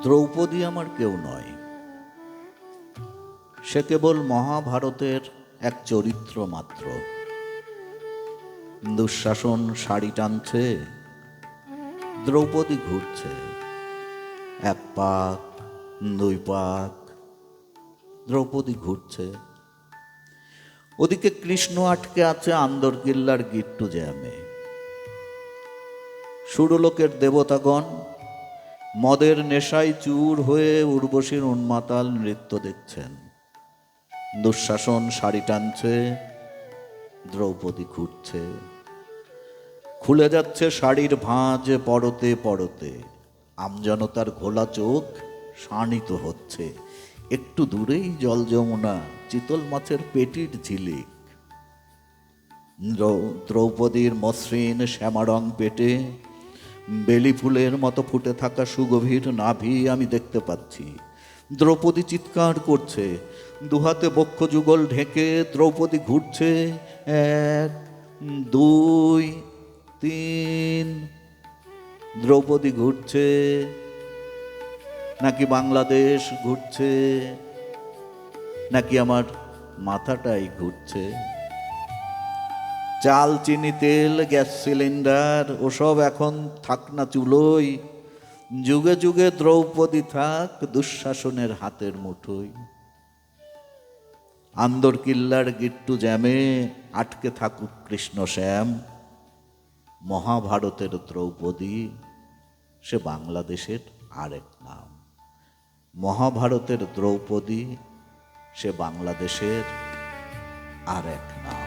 দ্রৌপদী আমার কেউ নয়, সে কেবল মহাভারতের এক চরিত্র মাত্র। দুঃশাসন শাড়ি টানছে, দ্রৌপদী ঘুরছে, এক পাক দুই পাক, দ্রৌপদী ঘুরছে। ওদিকে কৃষ্ণ আটকে আছে আন্দরকিল্লার গিট্টু জ্যামে। সুরলোকের দেবতাগণ মদের নেশায় চুর হয়ে উর্বশীর উন্মাতাল নৃত্য দেখছেন। দুঃশাসন শাড়ি টানছে, দ্রৌপদী ঘুরছে। খুলে যাচ্ছে শাড়ির ভাঁজ পরতে পরতে, আমজনতার ঘোলা চোখ শানিত হচ্ছে। একটু দূরেই জল যমুনা, চিতল মাছের পেটির ঝিলিক। দ্রৌপদীর মসৃণ শ্যামারং পেটে বেলি ফুলের মতো ফুটে থাকা সুগভীর নাভি আমি দেখতে পাচ্ছি। দ্রৌপদী চিৎকার করছে, দুহাতে বক্ষ যুগল ঢেকে দ্রৌপদী ঘুরছে। এক দুই তিন, দ্রৌপদী ঘুরছে। নাকি বাংলাদেশ ঘুরছে, নাকি আমার মাথাটাই ঘুরছে? চাল চিনি তেল গ্যাস সিলিন্ডার ওসব এখন থাক না চুলোই, যুগে যুগে দ্রৌপদী থাক দুঃশাসনের হাতের মুঠোয়। আন্দরকিল্লার গিট্টু জ্যামে আটকে থাকুক কৃষ্ণ শ্যাম, মহাভারতের দ্রৌপদী সে বাংলাদেশের আরেক নাম। মহাভারতের দ্রৌপদী সে বাংলাদেশের আরেক নাম।